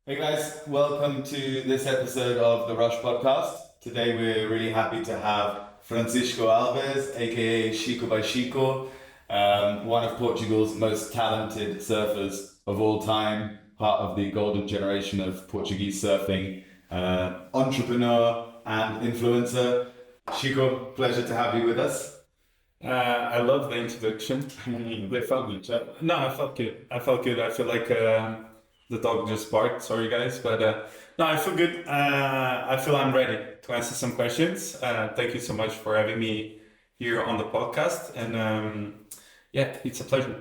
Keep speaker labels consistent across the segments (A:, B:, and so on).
A: Hey guys, welcome to this episode of the Rush Podcast. Today we're really happy to have Francisco Alves, aka Xico by Xico, one of Portugal's most talented surfers of all time, part of the golden generation of Portuguese surfing, entrepreneur and influencer. Xico, pleasure to have you with us.
B: I love the introduction. They felt good. No, I felt good. I felt good. I feel like the dog just barked. Sorry, guys, but no, I feel good. I feel I'm ready to answer some questions. Thank you so much for having me here on the podcast, and yeah, it's a pleasure.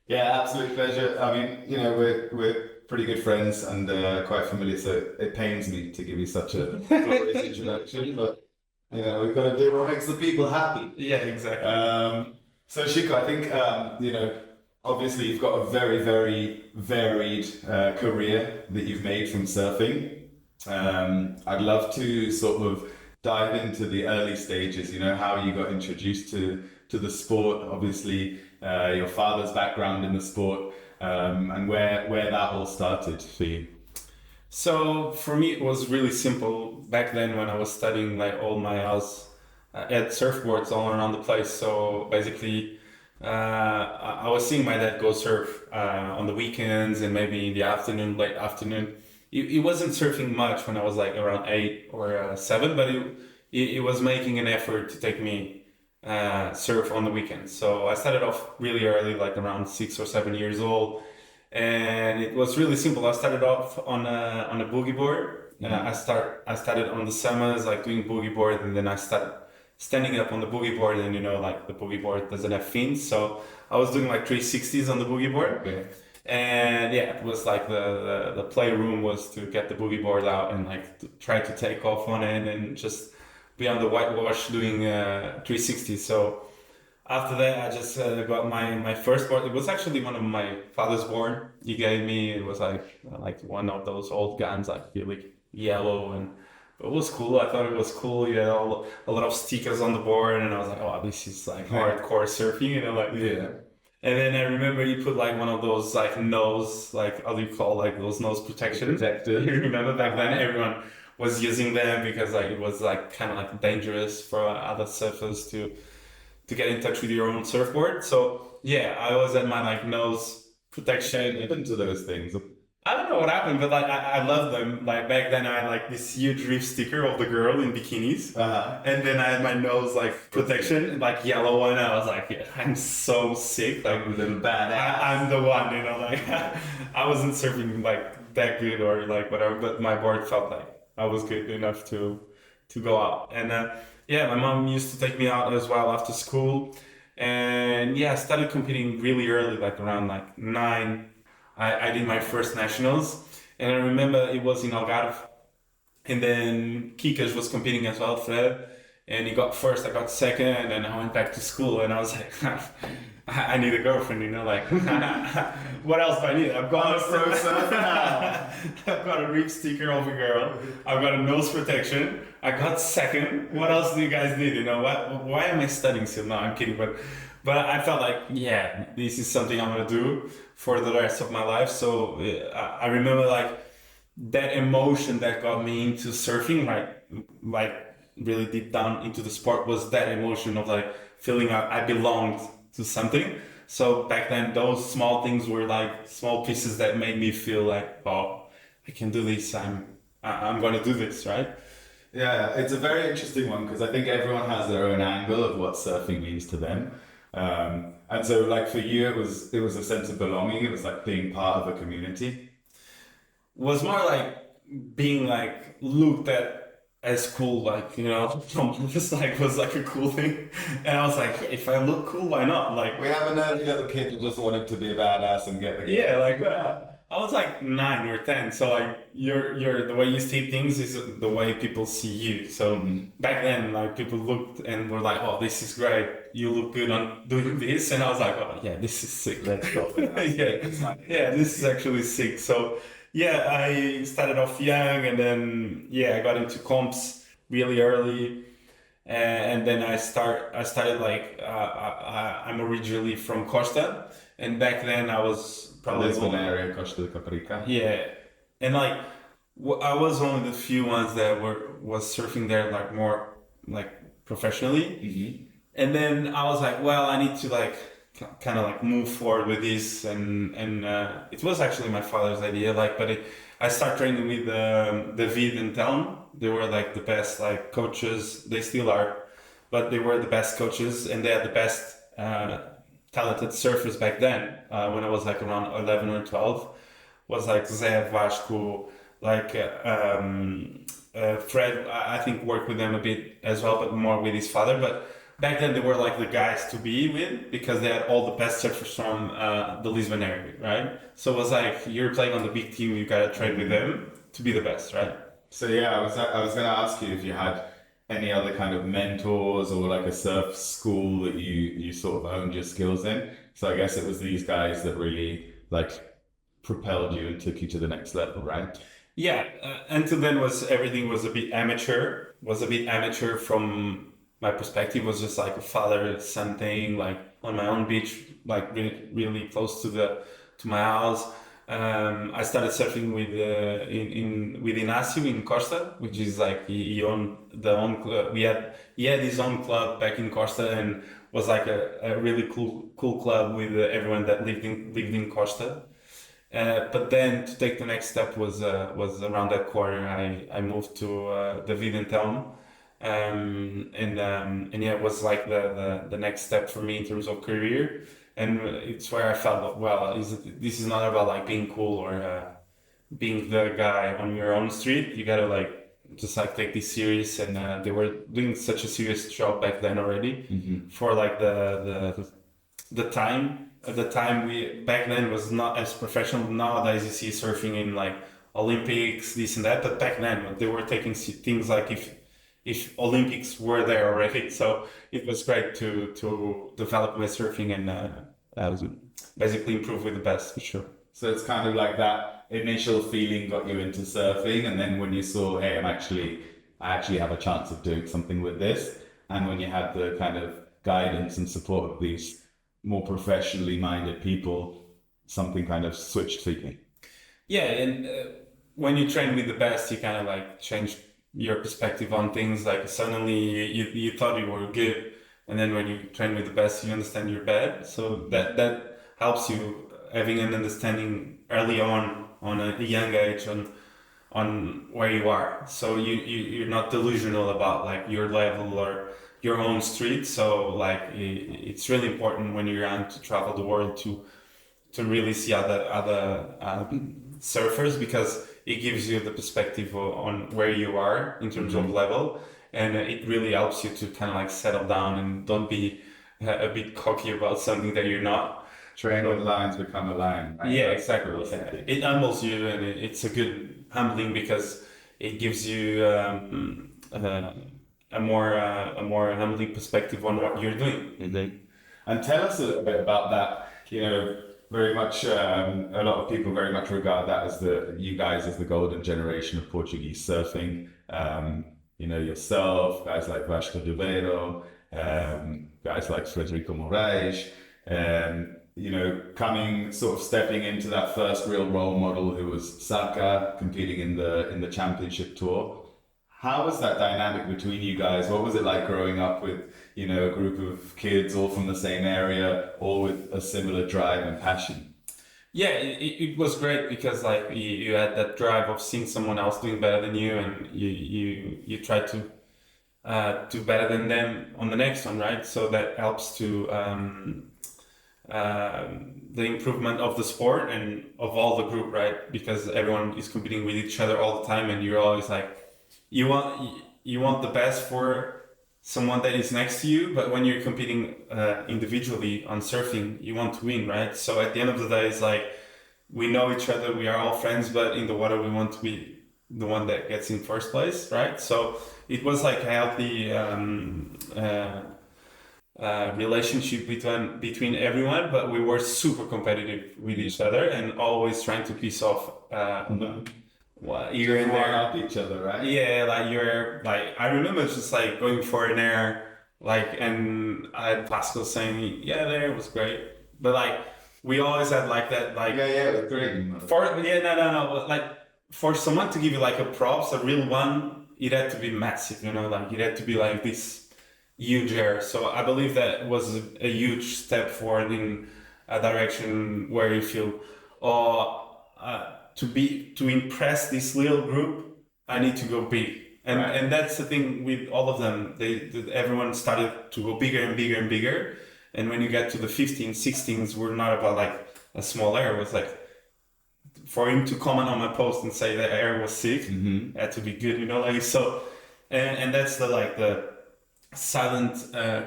A: Yeah, absolute pleasure. I mean, we're pretty good friends and quite familiar, so it pains me to give you such a glorious introduction, but we've got to do what makes the people happy.
B: Yeah, exactly.
A: So Chico, I think obviously you've got a very, very varied career that you've made from surfing. I'd love to sort of dive into the early stages. How you got introduced to the sport. Obviously, your father's background in the sport, and where that all started for you.
B: So for me, it was really simple back then when I was studying. Like all my house had surfboards all around the place. So basically, I was seeing my dad go surf on the weekends and maybe in the afternoon, late afternoon. He wasn't surfing much when I was like around 8 or 7, but he was making an effort to take me surf on the weekends. So I started off really early, like around 6 or 7 years old, and it was really simple. I started off on a boogie board. I started on the summers like doing boogie board, and then I started standing up on the boogie board, and like the boogie board doesn't have fins, so I was doing like 360s on the boogie board.
A: Okay.
B: And yeah, it was like the playroom was to get the boogie board out and like to try to take off on it and just be on the whitewash doing 360s. So after that, I just got my first board. It was actually one of my father's board. He gave me. It was like one of those old guns, like really yellow, and it was cool. I thought it was cool. You had a lot of stickers on the board, and I was like, oh, this is like hardcore surfing, like
A: Yeah.
B: And then I remember you put like one of those like nose, like how do you call like those nose protections?
A: Protectors.
B: You remember back then everyone was using them because like it was like kind of like dangerous for other surfers to get in touch with your own surfboard. So yeah, I was at my like nose protection.
A: Into those things.
B: I don't know what happened, but like I love them. Like back then, I had like this huge reef sticker of the girl in bikinis, and then I had my nose like protection, like yellow one. I was like, yeah, I'm so sick, like
A: I'm the badass.
B: I'm the one, like I wasn't surfing like that good or like whatever, but my board felt like I was good enough to go out. And yeah, my mom used to take me out as well after school, and yeah, I started competing really early, like around like 9. I did my first nationals, and I remember it was in Algarve, and then Kikas was competing as well, Fred, and he got first, I got second, and I went back to school, and I was like, I need a girlfriend, like, what else do I need? I've got I've got a reef sticker of a girl, I've got a nose protection, I got second. What else do you guys need? Why am I studying still? No, I'm kidding, but I felt like, yeah, this is something I'm gonna do for the rest of my life. So I remember like that emotion that got me into surfing, like really deep down into the sport, was that emotion of like feeling I belonged to something. So back then, those small things were like small pieces that made me feel like, oh, I can do this. I'm gonna do this, right?
A: Yeah, it's a very interesting one because I think everyone has their own angle of what surfing means to them. And so like for you, it was a sense of belonging. It was like being part of a community.
B: Was more like being like looked at as cool, like just like was like a cool thing, and I was like, if I look cool, why not? Like
A: We have another other kid who just wanted to be a badass and get the
B: yeah, like I was like 9 or 10, so like you're the way you see things is the way people see you. So back then, like people looked and were like, "Oh, this is great. You look good on doing this," and I was like, "Oh yeah, this is sick. Let's go." Yeah, this is actually sick. So yeah, I started off young, and then yeah, I got into comps really early. And then I started like I'm originally from Costa, and back then I was probably
A: Lisbon area, Costa de Caparica.
B: yeah, and like I was one of the few ones that was surfing there like more like professionally. And then I was like, well, I need to like kind of like move forward with this, and it was actually my father's idea. Like, but I started training with David and Telm. They were like the best like coaches. They still are, but they were the best coaches, and they had the best talented surfers back then. When I was like around 11 or 12, was like Zé Vasco, like Fred. I think worked with them a bit as well, but more with his father. But back then they were like the guys to be with because they had all the best surfers from the Lisbon area, right? So it was like you're playing on the big team, you gotta train with them to be the best, right?
A: So yeah, I was going to ask you if you had any other kind of mentors or like a surf school that you sort of honed your skills in. So I guess it was these guys that really like propelled you and took you to the next level, right?
B: Yeah, until then was everything was a bit amateur. Was a bit amateur from my perspective. Was just like a father son thing, like on my own beach, like really, really close to my house. I started surfing with in with Inácio in Costa, which is like he owned the own club. He had his own club back in Costa and was like a really cool club with everyone that lived in Costa. But then to take the next step was around that quarter. I moved to David and Telm, and yeah, it was like the next step for me in terms of career, and it's where I felt well. This is not about like being cool or being the guy on your own street. You gotta like just like take this serious, and they were doing such a serious job back then already for like the time at the time we back then was not as professional. Nowadays you see surfing in like Olympics, this and that, but back then they were taking things like if Olympics were there already. So it was great to develop my surfing and that was basically improve with the best for sure.
A: So it's kind of like that initial feeling got you into surfing, and then when you saw, hey, I actually have a chance of doing something with this, and when you had the kind of guidance and support of these more professionally minded people, something kind of switched for you.
B: Yeah, and when you train with the best, you kind of like change your perspective on things. Like suddenly you thought you were good, and then when you train with the best, you understand you're bad. So that helps you having an understanding early on a young age on where you are. So you're not delusional about like your level or your own street. So like it's really important when you're young to travel the world to really see other surfers, because it gives you the perspective on where you are in terms of level, and it really helps you to kind of like settle down and don't be a bit cocky about something that you're not.
A: Train with lines, become a lion. Right?
B: Yeah,
A: That's
B: exactly.
A: philosophy.
B: It humbles you, and it's a good humbling because it gives you a more humbling perspective on what you're doing.
A: Indeed. And tell us a little bit about that. You know, very much, a lot of people very much regard that as you guys as the golden generation of Portuguese surfing. You know, yourself, guys like Vasco Ribeiro, guys like Frederico Moraes, you know, stepping into that first real role model who was Saka competing in the championship tour. How was that dynamic between you guys? What was it like growing up with, you know, a group of kids all from the same area, all with a similar drive and passion?
B: Yeah, it was great because like you had that drive of seeing someone else doing better than you, and you try to do better than them on the next one, right? So that helps to the improvement of the sport and of all the group, right? Because everyone is competing with each other all the time, and you're always like, you want the best for someone that is next to you, but when you're competing individually on surfing, you want to win, right? So at the end of the day, it's like we know each other, we are all friends, but in the water we want to be the one that gets in first place, right? So it was like a healthy relationship between everyone, but we were super competitive with each other and always trying to piss off here and there.
A: Up each other, right?
B: Yeah, like you're like I remember just like going for an air, like, and I had Pascal saying, "Yeah, the air was great," but like we always had like that, like
A: Yeah, it was great.
B: for yeah, no, like for someone to give you like a props, a real one, it had to be massive, you know, like it had to be like this huge air. So I believe that was a huge step forward in a direction where you feel, oh, to impress this little group, I need to go big. And
A: Right.
B: and that's the thing with all of them. Everyone started to go bigger and bigger and bigger. And when you get to the 15s, 16s, we're not about like a small air. It was like for him to comment on my post and say that air was sick, had to be good, you know, like so. And that's the like the silent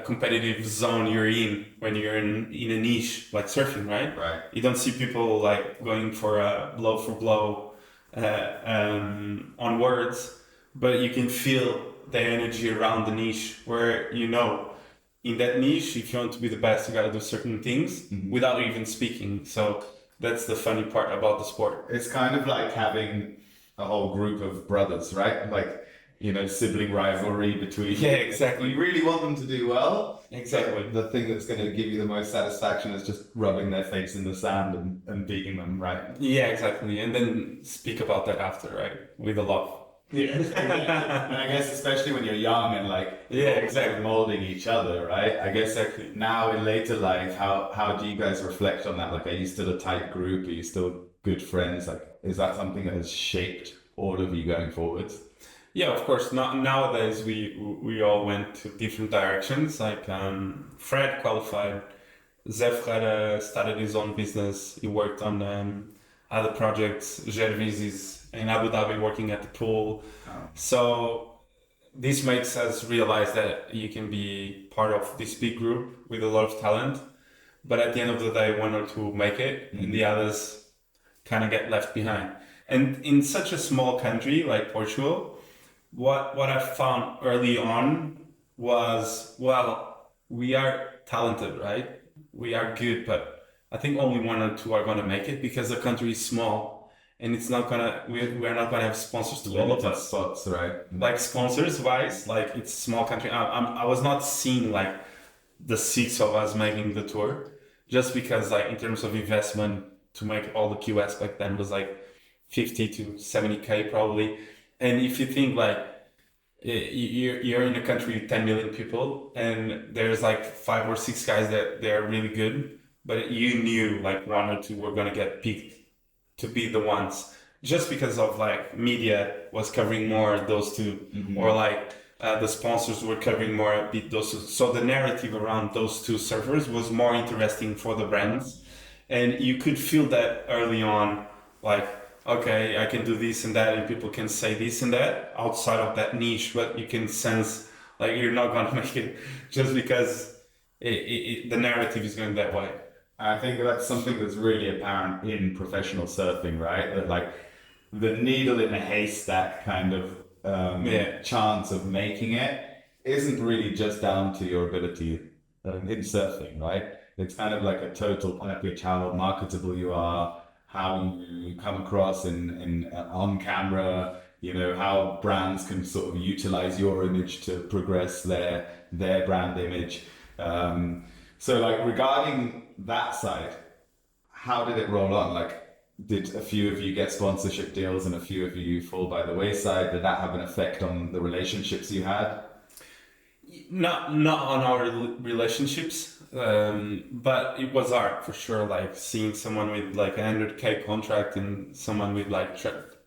B: competitive zone you're in when you're in a niche like surfing, right?
A: Right.
B: You don't see people like going for a blow for blow on words, but you can feel the energy around the niche where you know in that niche if you want to be the best you got to do certain things without even speaking. So that's the funny part about the sport.
A: It's kind of like having a whole group of brothers, right? Like, you know, sibling rivalry between.
B: Yeah, exactly.
A: You really want them to do well.
B: Exactly.
A: But the thing that's going to give you the most satisfaction is just rubbing their face in the sand and beating them, right?
B: Yeah, exactly. And then speak about that after, right? With a love.
A: Yeah. And I guess especially when you're young and like
B: Yeah,
A: sort
B: exactly.
A: of molding each other, right? I guess
B: Exactly.
A: now in later life, how do you guys reflect on that? Like, are you still a tight group? Are you still good friends? Like, is that something that has shaped all of you going forwards?
B: Yeah, of course. Not nowadays. We all went to different directions. Like Fred qualified. Zé Ferreira started his own business. He worked on other projects. Gervis is in Abu Dhabi working at the pool.
A: Oh.
B: So this makes us realize that you can be part of this big group with a lot of talent, but at the end of the day, one or two make it, and the others kind of get left behind. And in such a small country like Portugal, what I found early on was, well, we are talented, right? We are good, but I think only one or two are gonna make it because the country is small and it's not gonna we're not gonna have sponsors to all of
A: Limited
B: us.
A: spots, right?
B: Like sponsors wise, like it's a small country. I was not seeing like the six of us making the tour, just because like in terms of investment to make all the QS back then was like 50 to 70K probably. And if you think like you're in a country with 10 million people and there's like 5 or 6 guys that they're really good, but you knew like one or two were gonna get picked to be the ones just because of like media was covering more those 2 or like the sponsors were covering more a bit those 2. So the narrative around those 2 servers was more interesting for the brands, and you could feel that early on, like okay, I can do this and that, and people can say this and that outside of that niche, but you can sense like you're not gonna make it just because the narrative is going that way.
A: I think that's something that's really apparent in professional surfing, right? That like the needle in a haystack kind of chance of making it isn't really just down to your ability in surfing, right? It's kind of like a total package, how marketable you are, how you come across in on camera, you know, how brands can sort of utilize your image to progress their brand image. So like regarding that side, how did it roll on? Like, did a few of you get sponsorship deals and a few of you fall by the wayside? Did that have an effect on the relationships you had?
B: Not on our relationships, but it was hard for sure. Like seeing someone with like a 100K contract and someone with like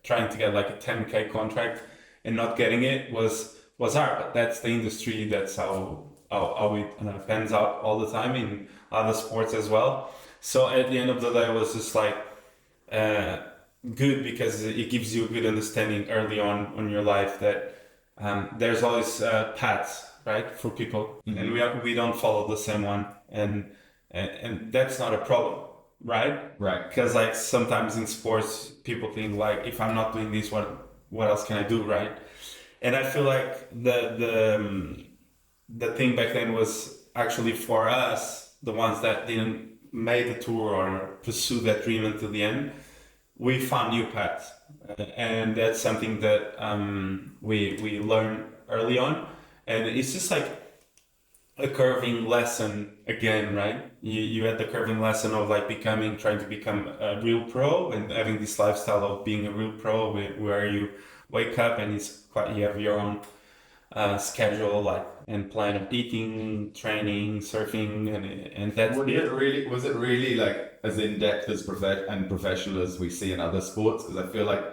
B: trying to get like a 10K contract and not getting it was hard. But that's the industry. That's how it pans out all the time in other sports as well. So at the end of the day, it was just like good because it gives you a good understanding early on your life that there's always paths, right, for people, and we don't follow the same one, and that's not a problem, right?
A: Right.
B: Because like sometimes in sports, people think like if I'm not doing this, what else can I do, right? And I feel like the thing back then was actually for us, the ones that didn't make the tour or pursue that dream until the end, we found new paths, and that's something that we learned early on, and it's just like a curving lesson again, right? You had the curving lesson of like trying to become a real pro and having this lifestyle of being a real pro where you wake up and you have your own schedule like and plan of eating, training, surfing, and that's
A: Was it really like as in depth as professional as we see in other sports? Because I feel like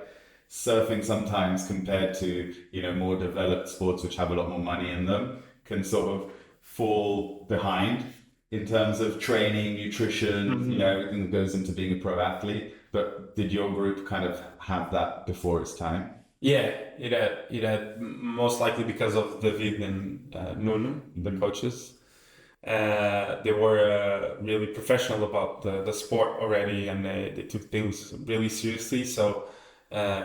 A: surfing sometimes compared to more developed sports which have a lot more money in them can sort of fall behind in terms of training, nutrition, everything that goes into being a pro athlete. But did your group kind of have that before its time?
B: Yeah, it had most likely because of David and Nuno, the coaches. They were really professional about the sport already, and they took things really seriously. So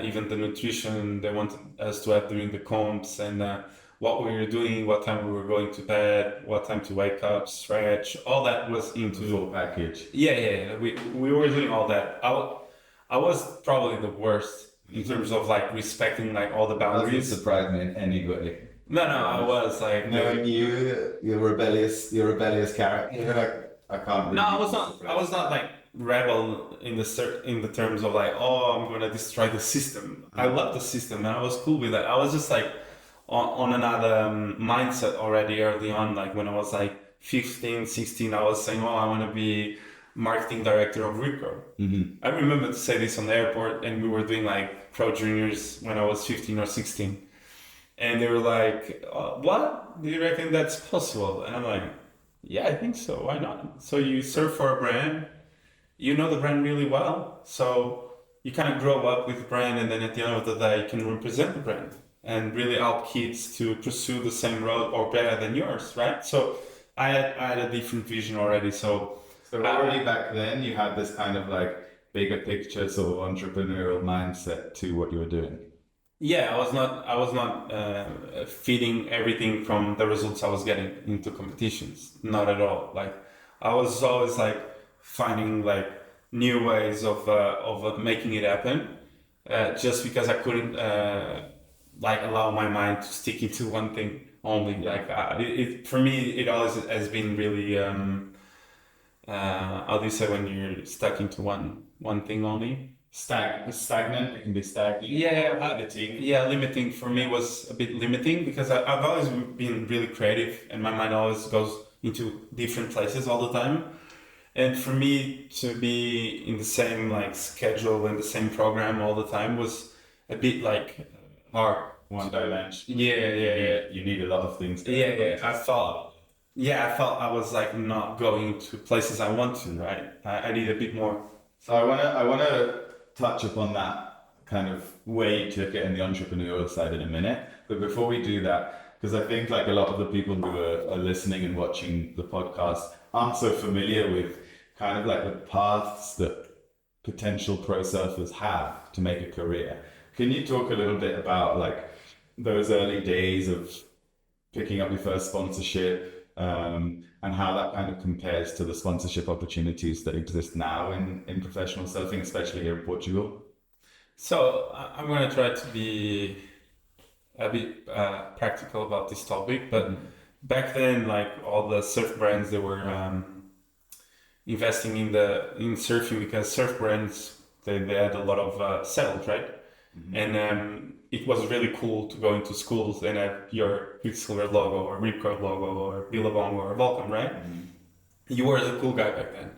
B: even the nutrition they wanted us to have during the comps and what we were doing, what time we were going to bed, what time to wake up, stretch, all that was into
A: The full package.
B: yeah. We were doing all that. I was probably the worst in terms of like respecting like all the
A: Doesn't
B: boundaries.
A: surprise me in any way.
B: No, I was like
A: Knowing you, your rebellious character, you're like, I can't.
B: no,
A: Really
B: I was not. I was not like rebel in in the terms of like, oh, I'm gonna destroy the system. I love the system, and I was cool with that. I was just like on another mindset already early on. Like when I was like 15, 16, I was saying, oh, I want to be marketing director of Rico. I remember to say this on the airport, and we were doing like pro juniors when I was 15 or 16. And they were like, what? Do you reckon that's possible? And I'm like, yeah, I think so. Why not? So you serve for a brand, you know the brand really well. So you kind of grow up with the brand, and then at the end of the day, you can represent the brand and really help kids to pursue the same road or better than yours, right? So I had a different vision already.
A: So already back then, you had this kind of like bigger picture, sort of entrepreneurial mindset to what you were doing.
B: yeah, I was not feeding everything from the results I was getting into competitions. Not at all. Like I was always like finding like new ways of making it happen. Just because I couldn't like allow my mind to stick into one thing only. Like for me, it always has been really how do you say when you're stuck into one thing only?
A: Stagnant. It can be stagnant. Limiting.
B: Yeah, limiting for me was a bit limiting because I've always been really creative and my mind always goes into different places all the time. And for me to be in the same like schedule and the same program all the time was a bit like hard.
A: One dimension.
B: Yeah.
A: You need a lot of things.
B: Yeah. I felt I was like not going to places I want to, right? I need a bit more.
A: So I wanna touch upon that kind of way you took it in the entrepreneurial side in a minute. But before we do that, because I think like a lot of the people who are listening and watching the podcast aren't so familiar with kind of like the paths that potential pro surfers have to make a career. Can you talk a little bit about like those early days of picking up your first sponsorship and how that kind of compares to the sponsorship opportunities that exist now in professional surfing, especially here in Portugal?
B: So I'm gonna try to be a bit practical about this topic, but back then, like all the surf brands, they were investing in surfing because surf brands they had a lot of sales, right? And it was really cool to go into schools and have your Quicksilver logo or Ripcord logo or Billabong or Volcom, right? You were the cool guy back then.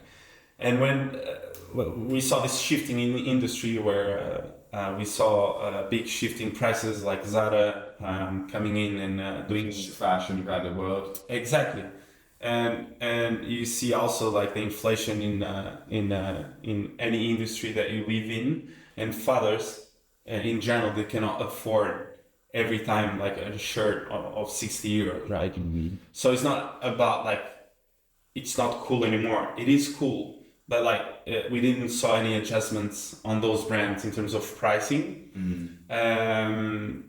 B: And when we saw this shifting in the industry where we saw a big shift in prices like Zara coming in and doing
A: Fashion kind of world.
B: exactly, and you see also like the inflation in any industry that you live in, and fathers in general they cannot afford every time like a shirt of 60 euros, right? So it's not about like it's not cool anymore. It is cool, but like we didn't saw any adjustments on those brands in terms of pricing, and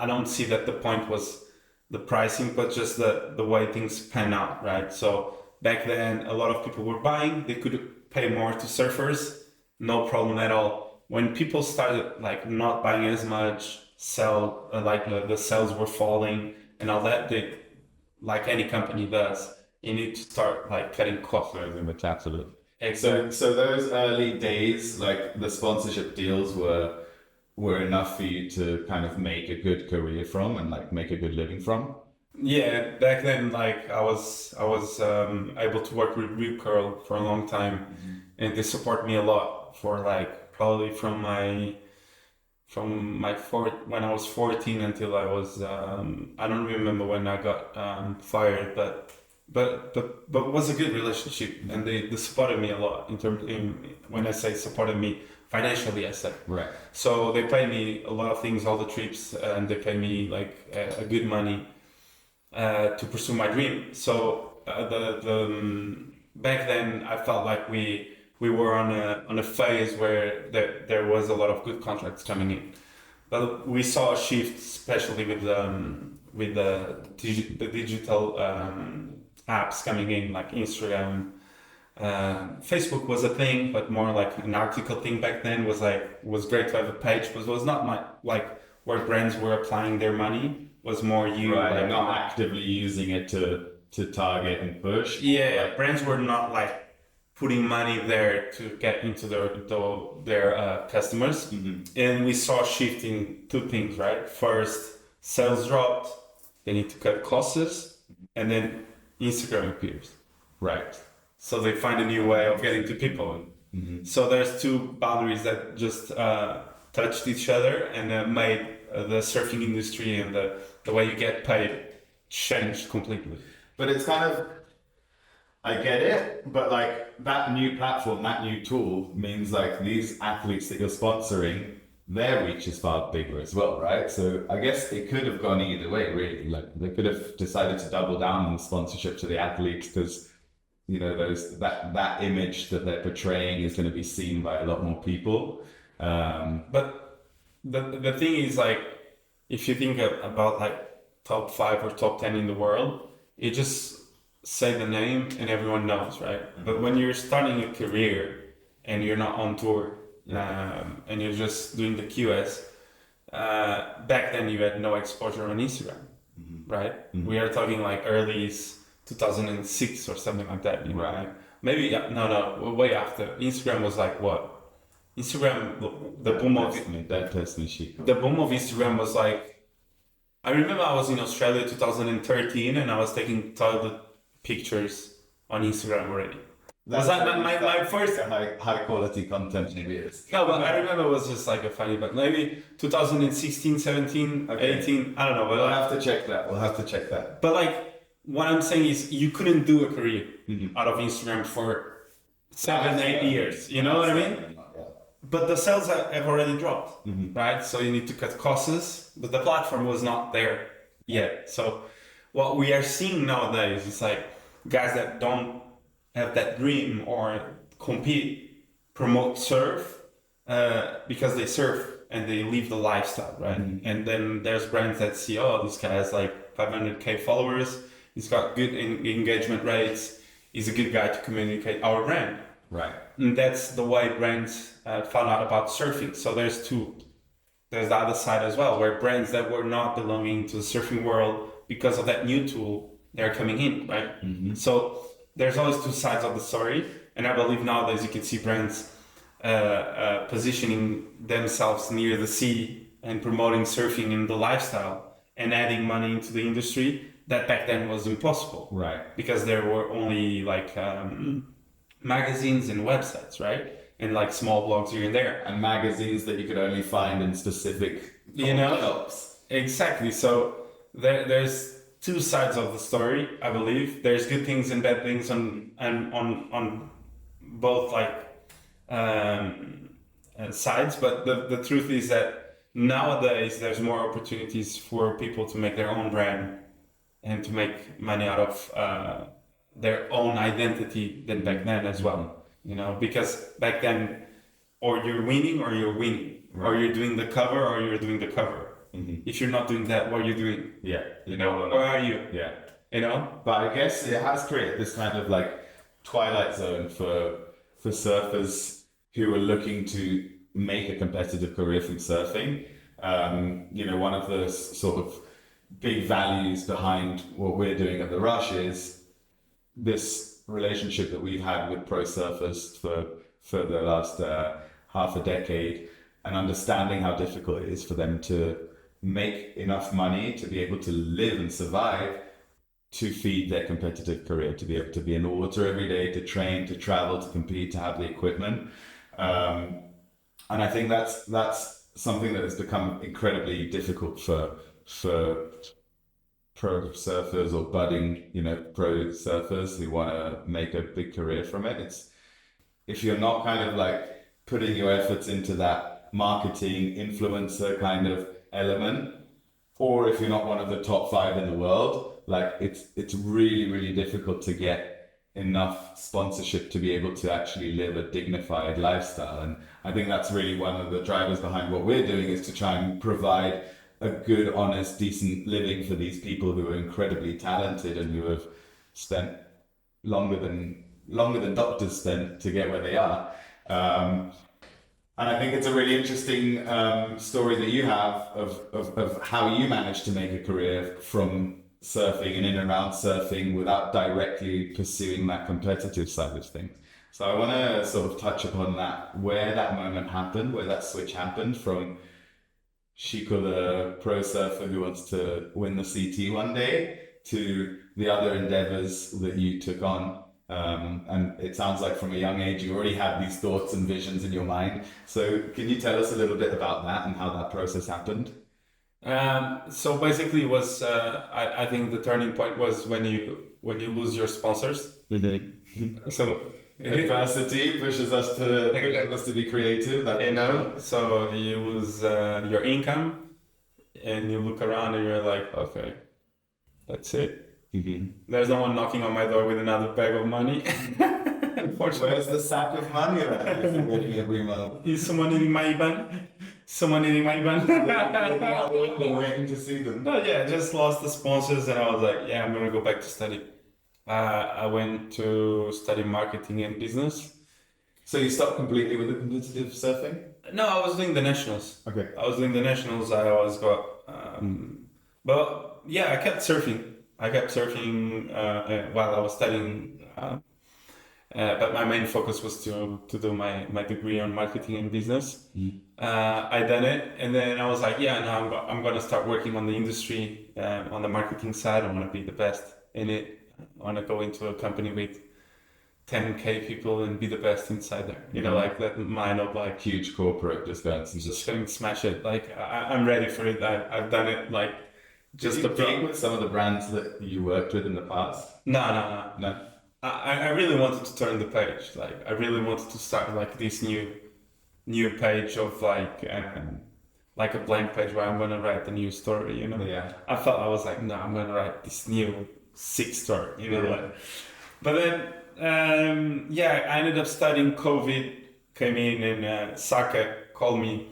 B: I don't see that the point was the pricing, but just the way things pan out, right? So back then, a lot of people were buying; they could pay more to surfers, no problem at all. When people started like not buying as much, the sales were falling and all that, like any company does, you need to start like cutting costs.
A: Absolutely.
B: Exactly.
A: So those early days, like the sponsorship deals were enough for you to kind of make a good career from and like make a good living from.
B: Yeah, back then, like I was able to work with Rip Curl for a long time, and they support me a lot for like probably when I was 14 until I was I don't remember when I got fired, but it was a good relationship, and they supported me a lot when I say supported me financially, I said.
A: Right.
B: So they pay me a lot of things, all the trips, and they pay me like a good money to pursue my dream. So back then I felt like we were on a phase where there was a lot of good contracts coming in. But we saw a shift, especially with the digital apps coming in, like Instagram. Facebook was a thing, but more like an article thing back then. Was great to have a page, but was not like where brands were applying their money. Was more you
A: Right.
B: like
A: Like not actively using it to target and push.
B: yeah,
A: Like,
B: brands were not like putting money there to get into their customers, and we saw shifting two things, right? First, sales dropped, they need to cut costs, and then Instagram appears,
A: right.
B: so they find a new way of getting to people. So there's two boundaries that just touched each other and made the surfing industry and the way you get paid changed completely.
A: But it's kind of, I get it, but like that new platform, that new tool means like these athletes that you're sponsoring, their reach is far bigger as well, right? So I guess it could have gone either way, really. Like they could have decided to double down on the sponsorship to the athletes because that image that they're portraying is going to be seen by a lot more people.
B: But the thing is, like, if you think about like top 5 or top 10 in the world, you just say the name and everyone knows, right? But when you're starting a career and you're not on tour, and you're just doing the QS, back then you had no exposure on Instagram, right? We are talking like early 2006 or something like that, you know?
A: Right.
B: Like, maybe no, way after. Instagram was like what? Instagram, the boom of
A: That person is she.
B: the boom of Instagram was like, I remember I was in Australia 2013 and I was taking toilet pictures on Instagram already. Was that my first?
A: high quality content maybe is.
B: No, but I remember it was just like a funny, but maybe 2016, 17,
A: Okay.
B: 18, I don't know. But
A: We'll
B: like,
A: have to check that. We'll have to check that.
B: but like, what I'm saying is you couldn't do a career out of Instagram for 7-8 years. You know what I mean?
A: Yeah.
B: But the sales have already dropped, right? So you need to cut costs, but the platform was not there yet. So what we are seeing nowadays is like guys that don't have that dream or compete, promote surf because they surf and they live the lifestyle, right? And then there's brands that see, oh, this guy has like 500K followers, he's got good engagement rates, he's a good guy to communicate our brand.
A: Right.
B: And that's the way brands found out about surfing. So there's two. There's the other side as well, where brands that were not belonging to the surfing world because of that new tool, they're coming in, right? So there's always two sides of the story. And I believe nowadays you can see brands positioning themselves near the sea and promoting surfing in the lifestyle and adding money into the industry that back then was impossible.
A: Right.
B: Because there were only like magazines and websites, right? And like small blogs here and there.
A: And magazines that you could only find in specific shops.
B: Exactly. So there's two sides of the story, I believe. There's good things and bad things on both like sides, but the truth is that nowadays there's more opportunities for people to make their own brand and to make money out of their own identity than back then as well. You know, because back then, or you're winning or you're winning, or you're doing the cover or you're doing the cover. If you're not doing that, what are you doing?
A: Yeah.
B: You know, where are you?
A: Yeah.
B: You know?
A: But I guess it has created this kind of like twilight zone for surfers who are looking to make a competitive career from surfing. You know, one of the sort of big values behind what we're doing at the Rush is this relationship that we've had with pro surfers for the last half a decade, and understanding how difficult it is for them to make enough money to be able to live and survive, to feed their competitive career, to be able to be in the water every day, to train, to travel, to compete, to have the equipment. And I think that's something that has become incredibly difficult for pro surfers or budding, pro surfers who want to make a big career from it. It's, if you're not kind of like putting your efforts into that marketing influencer kind of element, or if you're not one of the top 5 in the world, like it's really, really difficult to get enough sponsorship to be able to actually live a dignified lifestyle. And I think that's really one of the drivers behind what we're doing, is to try and provide a good, honest, decent living for these people who are incredibly talented and who have spent longer than doctors spent to get where they are. And I think it's a really interesting story that you have of how you managed to make a career from surfing and in and around surfing without directly pursuing that competitive side of things. So I want to sort of touch upon that, where that moment happened, where that switch happened from Xico, the pro surfer who wants to win the CT one day, to the other endeavors that you took on. And it sounds like from a young age you already had these thoughts and visions in your mind. So can you tell us a little bit about that and how that process happened?
B: So basically, it was I think the turning point was when you lose your sponsors. So
A: adversity pushes us to be creative.
B: So you lose your income, and you look around and you're like, okay, that's it. There's no one knocking on my door with another bag of money. Unfortunately,
A: where's the sack of money that every month?
B: Is someone eating my IBAN? Someone eating my IBAN?
A: Waiting to see them.
B: No, yeah, just lost the sponsors, and I was like, yeah, I'm gonna go back to study. I went to study marketing and business.
A: So you stopped completely with the competitive surfing?
B: No, I was doing the nationals.
A: Okay.
B: I was doing the nationals. I always got, but yeah, I kept surfing. While I was studying. But my main focus was to do my degree on marketing and business. I done it, and then I was like, yeah, now I'm gonna start working on the industry, on the marketing side. I want to be the best in it. I want to go into a company with 10K people and be the best inside there. Like that mind of like
A: huge corporate just going
B: to smash it. Like I'm ready for it. I've done it. Like
A: just to gig with some of the brands that you worked with in the past.
B: No.
A: No.
B: I really wanted to turn the page. Like I really wanted to start like this new page of like a blank page where I'm gonna write a new story.
A: Yeah.
B: I felt I was like, no, I'm gonna write this new sick story. Like. But then I ended up studying. COVID came in, and Saka called me,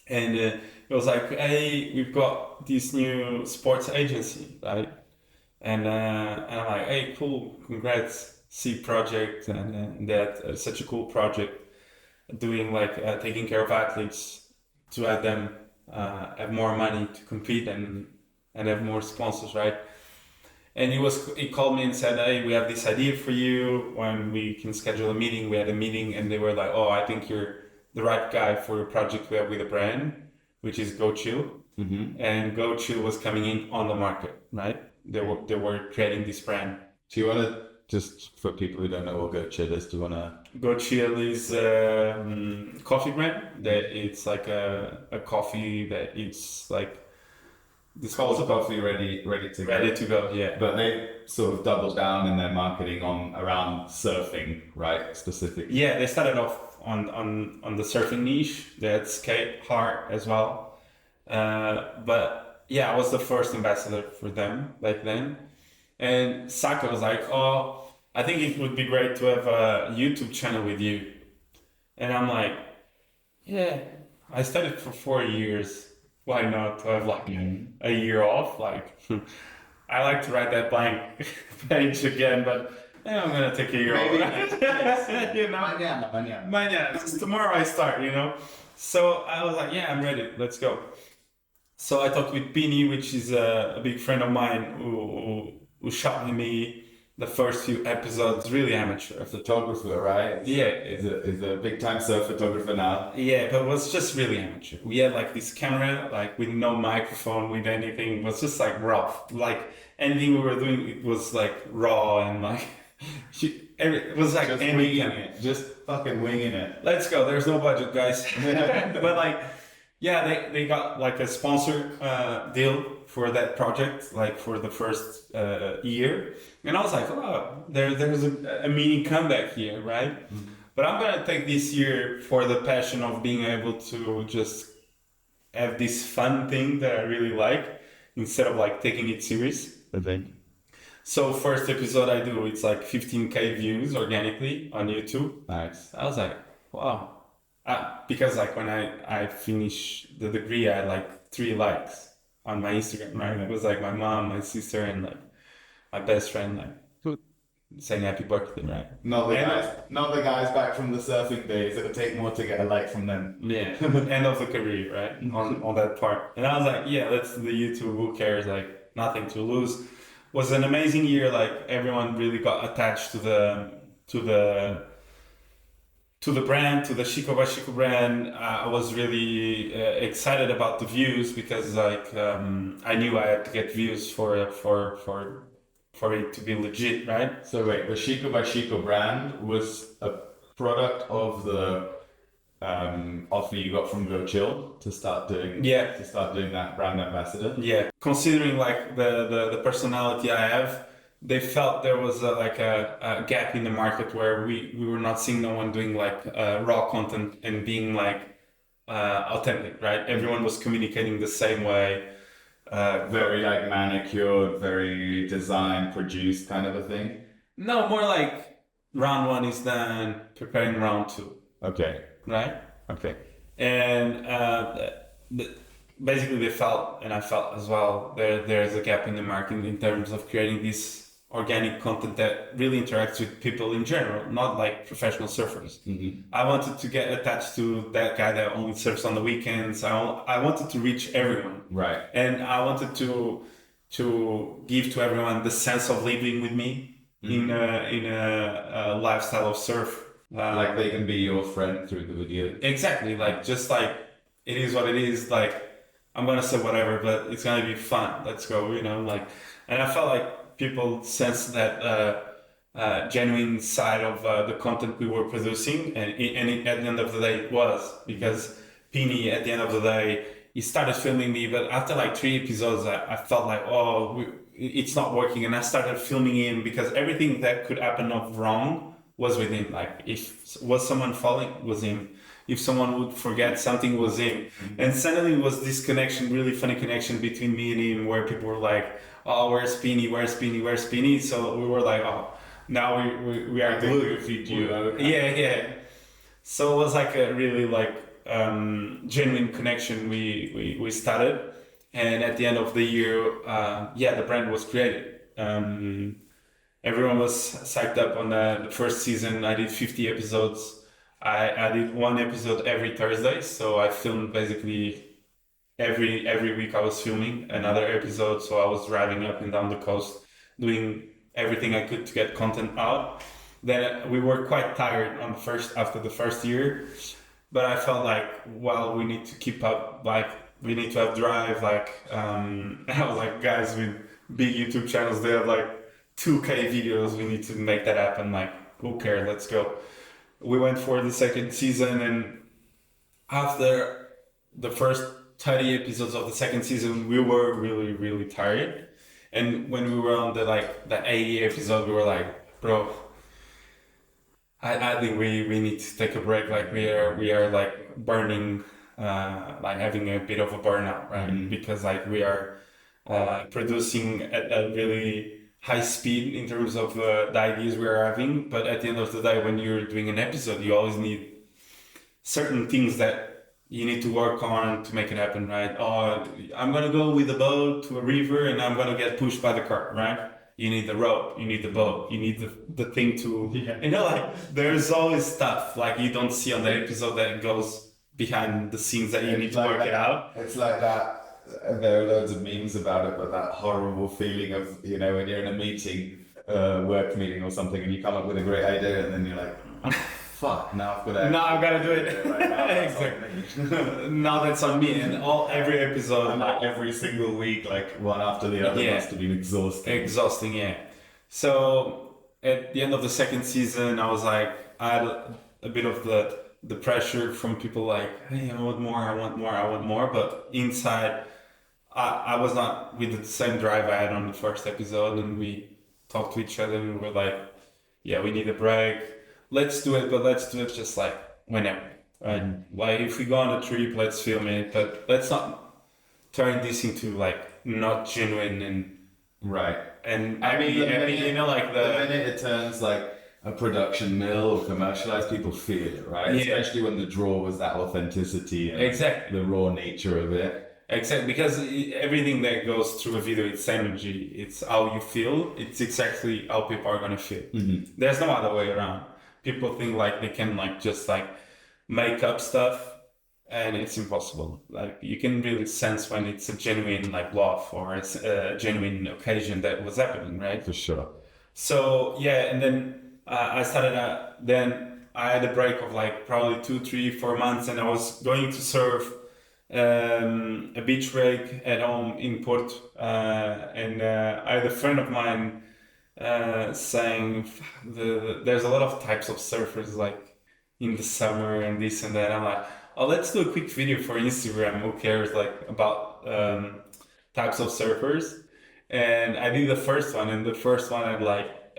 B: and it was like, hey, we've got this new sports agency, right? And I'm like, hey, cool, congrats, C project, and that such a cool project, doing like taking care of athletes to have them have more money to compete and have more sponsors, right? And he called me and said, hey, we have this idea for you, when we can schedule a meeting. We had a meeting, and they were like, oh, I think you're the right guy for a project we have with a brand, which is Go Chill. And Go Chill was coming in on the market, right? They were creating this brand.
A: Do you want to, just for people who don't know what Go Chill is, do you want to...
B: Go Chill is a coffee brand. That it's like a coffee that it's like...
A: This cold coffee ready to go.
B: Yeah.
A: But they sort of doubled down in their marketing around surfing, right? Specifically.
B: Yeah, they started off on the surfing niche. They had skate hard as well. But yeah, I was the first ambassador for them back then. And Saka was like, oh, I think it would be great to have a YouTube channel with you. And I'm like, yeah, I studied for 4 years. Why not to have like a year off? Like, I like to write that blank page again, but I'm gonna take a year off. Mañana. Tomorrow I start, So I was like, yeah, I'm ready. Let's go. So I talked with Pini, which is a big friend of mine who shot me the first few episodes, really amateur.
A: A photographer, right?
B: Yeah.
A: Is a big time surf photographer now.
B: Yeah, but it was just really amateur. We had like this camera, like with no microphone, with anything. It was just like rough. Like anything we were doing, it was like raw and like it was like
A: Just
B: any
A: winging
B: camera.
A: it. Just fucking winging it.
B: Let's go. There's no budget, guys. But like, yeah, they got like a sponsor deal for that project, like for the first year, and I was like, oh, there's a mini comeback here, right? But I'm gonna take this year for the passion of being able to just have this fun thing that I really like instead of like taking it serious.
A: I think.
B: So first episode I do, it's like 15K views organically on YouTube.
A: Nice.
B: I was like, wow. Because like when I finished the degree, I had like 3 likes on my Instagram, right? It was like my mom, my sister, and like my best friend, like saying happy birthday, right?
A: Not the guys back from the surfing days. It'll take more to get a like from them.
B: Yeah, end of the career, right? On that part. And I was like, yeah, let's do the YouTube. Who cares? Like nothing to lose. Was an amazing year. Like everyone really got attached to the brand, to the Xico by Xico brand. I was really excited about the views because like I knew I had to get views for it to be legit, right?
A: So wait, the Xico by Xico brand was a product of the offer you got from Go Chill to start doing that brand ambassador.
B: Yeah, considering like the personality I have, they felt there was a gap in the market where we were not seeing no one doing like raw content and being like authentic, right? Everyone was communicating the same way.
A: Very like manicured, very designed, produced kind of a thing.
B: No, more like round 1 is done, preparing round 2.
A: Okay.
B: Right?
A: Okay.
B: And basically they felt, and I felt as well, there's a gap in the market in terms of creating this organic content that really interacts with people in general, not like professional surfers.
A: Mm-hmm.
B: I wanted to get attached to that guy that only surfs on the weekends. I wanted to reach everyone.
A: Right.
B: And I wanted to give to everyone the sense of living with me in a lifestyle of surf.
A: Like they can be your friend through the video.
B: Exactly, like just like it is what it is. Like I'm gonna say whatever, but it's gonna be fun. Let's go, like. And I felt like people sensed that genuine side of the content we were producing, and at the end of the day, it was because Pini at the end of the day he started filming me, but after like 3 episodes, I felt like it's not working, and I started filming him because everything that could happen of wrong was with him. Like if was someone falling, was him. If someone would forget something, was him. And suddenly it was this connection, really funny connection between me and him, where people were like, oh, where's Spinny, where's Spinny, where's Spinny? So we were like, oh, now we are glued. Yeah. So it was like a really like genuine connection we started. And at the end of the year, the brand was created. Everyone was psyched up on the first season. I did 50 episodes. I did 1 episode every Thursday, so I filmed basically every week. I was filming another episode, so I was driving up and down the coast, doing everything I could to get content out. Then we were quite tired after the first year, but I felt like, well, we need to keep up. Like we need to have drive. Like I was like, guys with big YouTube channels, they have like 2K videos. We need to make that happen. Like who cares? Let's go. We went for the second season, and after the first 30 episodes of the second season, we were really, really tired. And when we were on the 80 episode, we were like, bro, I think we need to take a break. Like we are like burning, like having a bit of a burnout, right? Mm-hmm. Because like we are producing at a really high speed in terms of the ideas we are having, but at the end of the day, when you're doing an episode, you always need certain things that you need to work on to make it happen, right? Oh, I'm gonna go with the boat to a river and I'm gonna get pushed by the car, right? You need the rope, you need the boat, you need the thing to, there's always stuff like you don't see on the episode that goes behind the scenes that you need to work it out.
A: It's like that there are loads of memes about it, but that horrible feeling of, you know, when you're in a meeting, work meeting or something, and you come up with a great idea, and then you're like, fuck, now I've got to.
B: Now I've got to do it.
A: Like, now that's on
B: Exactly. Now that's on me, and every episode,
A: And like every single week, like one after the other,
B: Yeah.
A: must have been exhausting.
B: exhausting. Yeah. So at the end of the second season, I was like, I had a bit of the pressure from people like, hey, I want more, I want more, I want more. But inside, I was not with the same drive I had on the first episode, and we talked to each other and we were like, yeah, we need a break. Let's do it, but let's do it just like whenever. And like if we go on a trip, let's film it, but let's not turn this into like not genuine
A: Right.
B: and
A: I mean,
B: you know, like
A: the
B: the
A: minute it turns like a production mill or commercialized, people feel it, right?
B: Yeah.
A: Especially when the draw was that authenticity and
B: exactly.
A: the raw nature of it.
B: Exactly, because everything that goes through a video, it's energy. It's how you feel. It's exactly how people are gonna feel.
A: Mm-hmm.
B: There's no other way around. People think like they can like just like make up stuff, and it's impossible. Like you can really sense when it's a genuine like love or it's a genuine occasion that was happening, right?
A: For sure.
B: So yeah, and then I started. Then I had a break of like probably 2, 3, 4 months, and I was going to surf a beach break at home in Porto, and I had a friend of mine saying there's a lot of types of surfers like in the summer and this and that. I'm like, oh, let's do a quick video for Instagram. Who cares like about types of surfers? And I did the first one, and the first one had like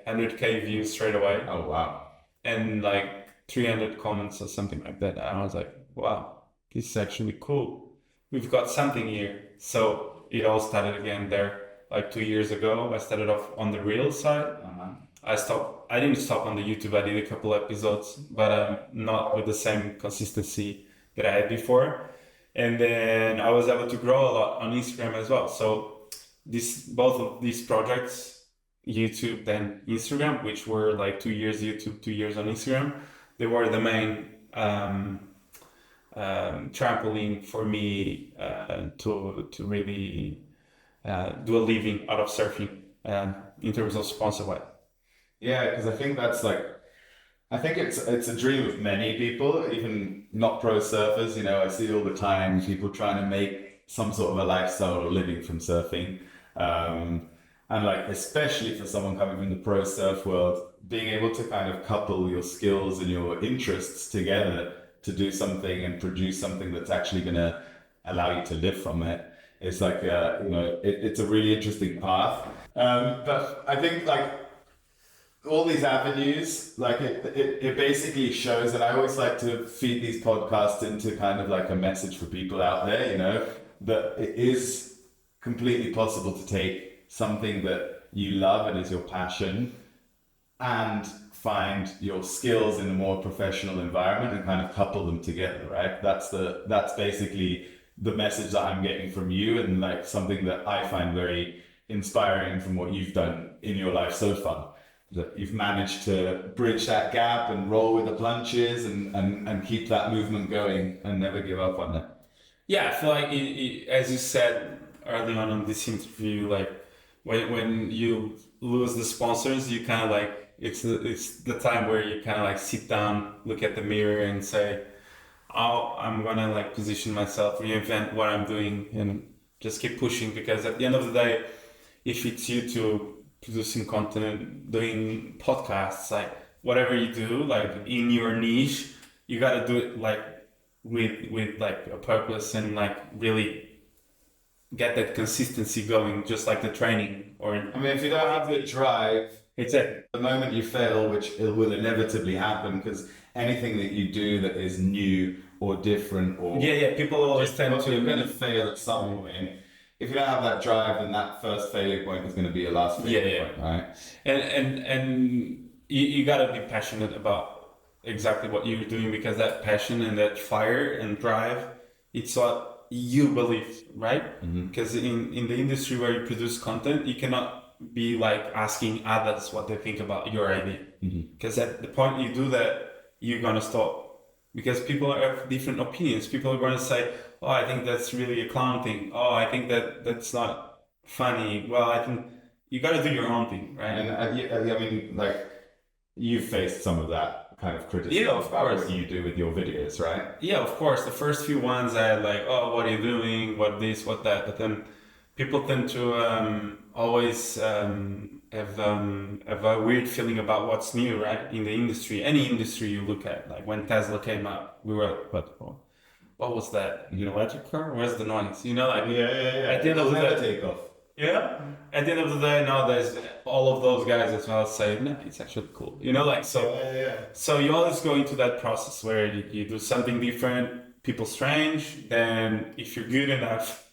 B: 100K views straight away,
A: Oh, wow.
B: and like 300 comments or something like that. And I was like, wow, this is actually cool. We've got something here. So it all started again there like 2 years ago. I started off on the reel side.
A: Uh-huh.
B: I didn't stop on the YouTube. I did a couple episodes, but not with the same consistency that I had before. And then I was able to grow a lot on Instagram as well. So both of these projects, YouTube then Instagram, which were like 2 years YouTube, 2 years on Instagram, they were the main trampoline for me to really do a living out of surfing in terms of sponsor wise.
A: Yeah, because I think that's like, I think it's a dream of many people, even not pro surfers. You know, I see all the time people trying to make some sort of a lifestyle or living from surfing. And like, especially for someone coming from the pro surf world, being able to kind of couple your skills and your interests together to do something and produce something that's actually going to allow you to live from it. It's like, you know, it's a really interesting path. But I think like all these avenues, like it basically shows, and I always like to feed these podcasts into kind of like a message for people out there, you know, that it is completely possible to take something that you love and is your passion and find your skills in a more professional environment and kind of couple them together, right? That's basically the message that I'm getting from you, and like something that I find very inspiring from what you've done in your life so far. That you've managed to bridge that gap and roll with the punches and keep that movement going and never give up on it.
B: Yeah, I feel like as you said early on in this interview, like when you lose the sponsors, you kind of like it's the time where you kind of like sit down, look at the mirror, and say, "Oh, I'm gonna like position myself, reinvent what I'm doing, and just keep pushing." Because at the end of the day, if it's YouTube, producing content, doing podcasts, like whatever you do, like in your niche, you gotta do it like with like a purpose and like really get that consistency going, just like the training. Or
A: I mean, if you don't have the drive,
B: exactly.
A: the moment you fail, which it will inevitably happen, because anything that you do that is new or different or
B: Yeah, people always tend
A: you're going to
B: to.
A: fail at some point. If you don't have that drive, then that first failure point is going to be your last failure point, right?
B: And you gotta be passionate about exactly what you're doing, because that passion and that fire and drive, it's what you believe, right? Because in the industry where you produce content, you cannot be like asking others what they think about your idea, because at the point you do that, you're gonna stop because people have different opinions. People are going to say, "Oh, I think that's really a clown thing. Oh, I think that's not funny." Well, I think you got to do your own thing, right?
A: And I mean, like, you've faced some of that kind of criticism
B: Yeah, of
A: about
B: course.
A: what you do with your videos, right?
B: Yeah, of course. The first few ones I had like, "Oh, what are you doing? What this? What that?" But then people tend to always have a weird feeling about what's new, right? In the industry, any industry you look at, like when Tesla came out, we were like, what was that? An electric car? Where's the noise? Like
A: Yeah.
B: at the end of
A: It'll
B: the
A: never
B: day,
A: take off.
B: yeah. At the end of the day, nowadays, all of those guys as well say, no, it's actually cool. Like so.
A: Yeah.
B: So you always go into that process where you do something different, people strange, then if you're good enough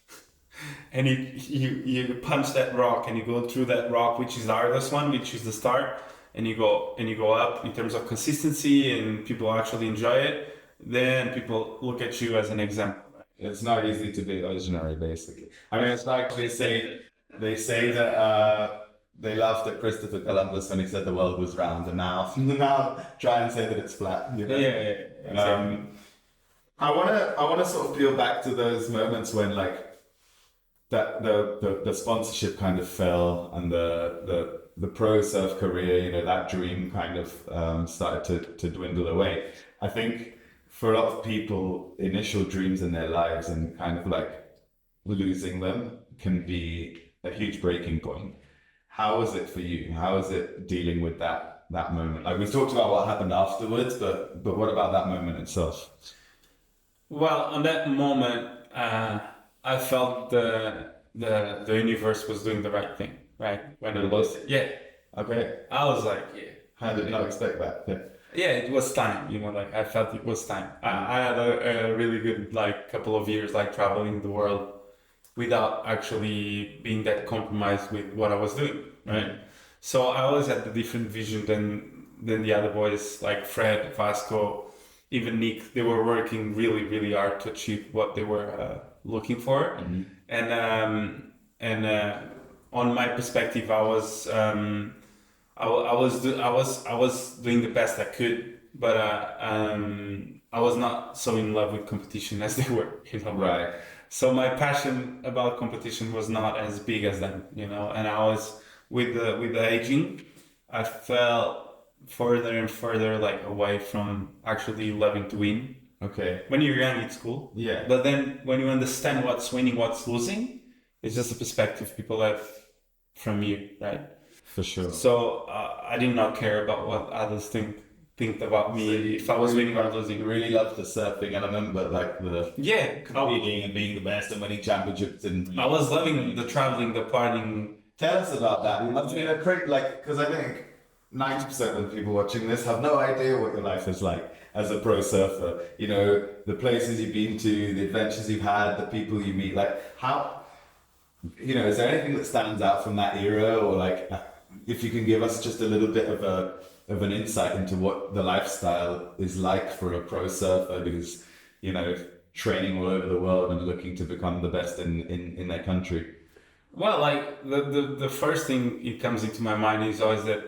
B: and you punch that rock and you go through that rock, which is the hardest one, which is the start, and you go up in terms of consistency and people actually enjoy it, then people look at you as an example.
A: It's not easy to be originary, basically. I mean, it's like they say that they laughed at Christopher Columbus when he said the world was round, and now try and say that it's flat.
B: Yeah. Exactly.
A: I wanna sort of peel back to those moments when like that the sponsorship kind of fell and the pro surf career, that dream kind of started to dwindle away. I think for a lot of people, initial dreams in their lives and kind of like losing them can be a huge breaking point. How was it for you? How was it dealing with that moment? Like we talked about what happened afterwards, but what about that moment itself?
B: Well, on that moment, I felt the universe was doing the right thing, right? When it was, yeah.
A: Okay.
B: I was like, yeah.
A: I did not expect that.
B: Yeah, it was time. Like I felt it was time. I had a really good like couple of years like traveling the world without actually being that compromised with what I was doing, right? So I always had a different vision than the other boys like Fred, Vasco, even Nick. They were working really, really hard to achieve what they were looking for, and on my perspective, I was doing the best I could, but I was not so in love with competition as they were,
A: Right.
B: So my passion about competition was not as big as them, And I was with the aging, I fell further and further like away from actually loving to win.
A: Okay.
B: When you're young, it's cool.
A: Yeah.
B: But then when you understand what's winning, what's losing, it's just a perspective people have from you, right?
A: For sure.
B: So I did not care about what others think about me, so if I was winning or losing.
A: You really loved the surfing, and I remember like the competing and being the best and winning championships. And
B: I was loving the traveling, the partying.
A: Tell us about that. It must be a great, like, because I think 90% of the people watching this have no idea what your life is like as a pro surfer. The places you've been to, the adventures you've had, the people you meet. Like, how, is there anything that stands out from that era, or like, if you can give us just a little bit of an insight into what the lifestyle is like for a pro surfer who's, training all over the world and looking to become the best in their country.
B: Well, like the first thing it comes into my mind is always that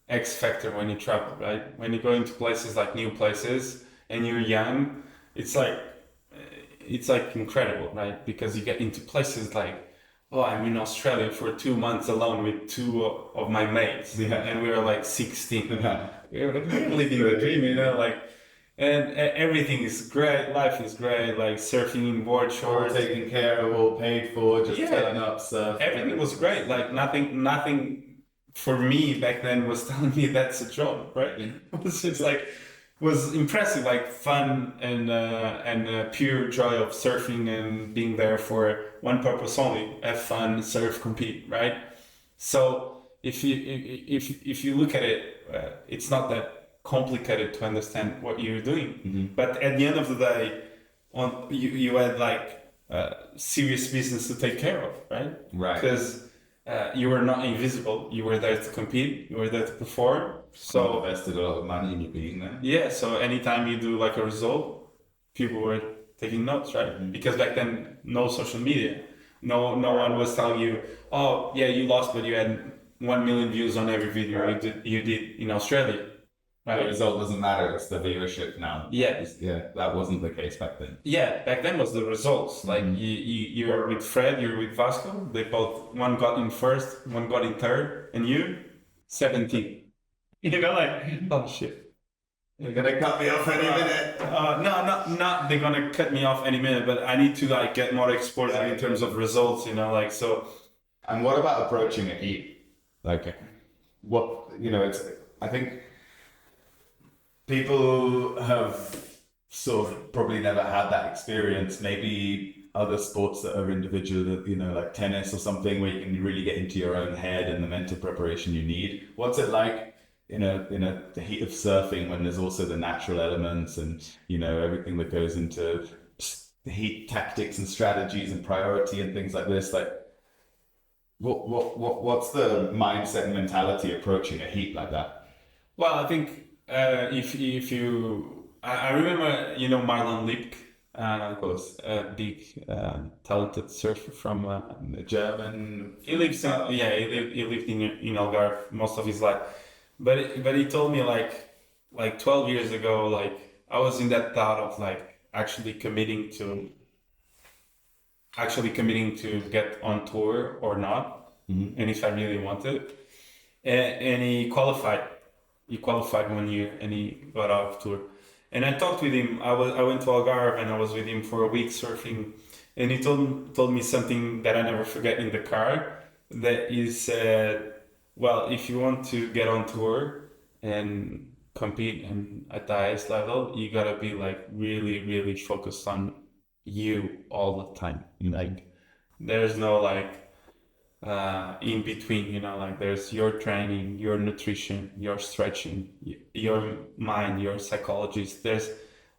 B: X factor when you travel, right? When you go into places like new places and you're young, it's like incredible, right? Because you get into places like, oh, I'm in Australia for 2 months alone with two of my mates, and we were like 16. We were like living the dream, and everything is great. Life is great, like surfing in board shorts,
A: all taken care of, all paid for, just turning up, surf.
B: Everything was great. Like nothing for me back then was telling me that's a job, right? It was just like was impressive, like fun and pure joy of surfing and being there for one purpose only: have fun, surf, compete, right? So if you look at it, it's not that complicated to understand what you're doing.
A: Mm-hmm.
B: But at the end of the day, you had like serious business to take care of, right?
A: Right.
B: Because you were not invisible. You were there to compete. You were there to perform. So
A: invested a lot of money in you being there.
B: Yeah. So anytime you do like a result, people were taking notes, right? Mm-hmm. Because back then, no social media. No one was telling you, oh yeah, you lost, but you had 1 million views on every video you did in Australia.
A: The result doesn't matter, it's the viewership now.
B: Yeah.
A: Yeah, that wasn't the case back then.
B: Yeah, back then was the results. Like you're with Fred, you're with Vasco. They both, one got in first, one got in third, and you 17. You know, like, oh shit.
A: You're gonna cut me off any minute.
B: Not they're gonna cut me off any minute, but I need to like get more exposure in terms of results, you know, like so.
A: And what about approaching a heat? Like, what, you know, it's, I think people have sort of probably never had that experience. Maybe other sports that are individual, you know, like tennis or something, where you can really get into your own head and the mental preparation you need. What's it like in the heat of surfing when there's also the natural elements and, you know, everything that goes into heat tactics and strategies and priority and things like this? Like, what's the mindset and mentality approaching a heat like that?
B: Well, I think if you, I remember, you know, Marlon Lipk was a big talented surfer from
A: German.
B: he lives in, yeah, he lived in Algarve most of his life, but he told me like 12 years ago, like I was in that thought of like actually committing to get on tour or not, and if I really wanted, and he qualified. He qualified 1 year and he got out of tour. And I talked with him. I went to Algarve and I was with him for a week surfing, and he told me something that I never forget in the car. That he said, "Well, if you want to get on tour and compete and at the highest level, you gotta be like really, really focused on you all the time. Like, there's no like in between, you know, like there's your training, your nutrition, your stretching, your mind, your psychologist. There's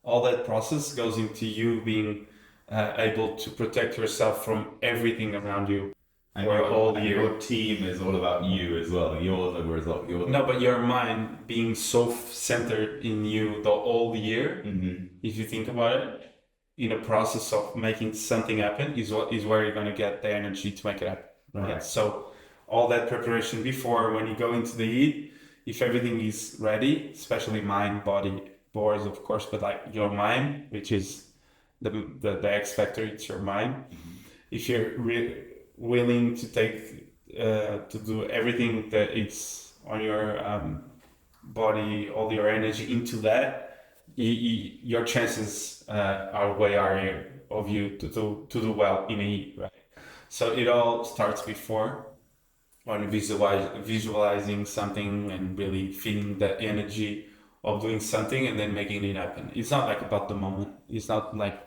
B: all that process goes into you being able to protect yourself from everything around you for all year.
A: Your team is all about you as well. You're the result.
B: No, but your mind being so centered in you the whole year, if you think about it, in a process of making something happen is where you're gonna get the energy to make it happen. Right. So all that preparation before, when you go into the heat, if everything is ready, especially mind, body, boards, of course, but like your mind, which is the X factor, it's your mind. If you're willing to take to do everything that it's on your body, all your energy into that, your chances are way higher of you to do well in a heat, right? So it all starts before, when visualizing something and really feeling the energy of doing something and then making it happen. It's not like about the moment. It's not like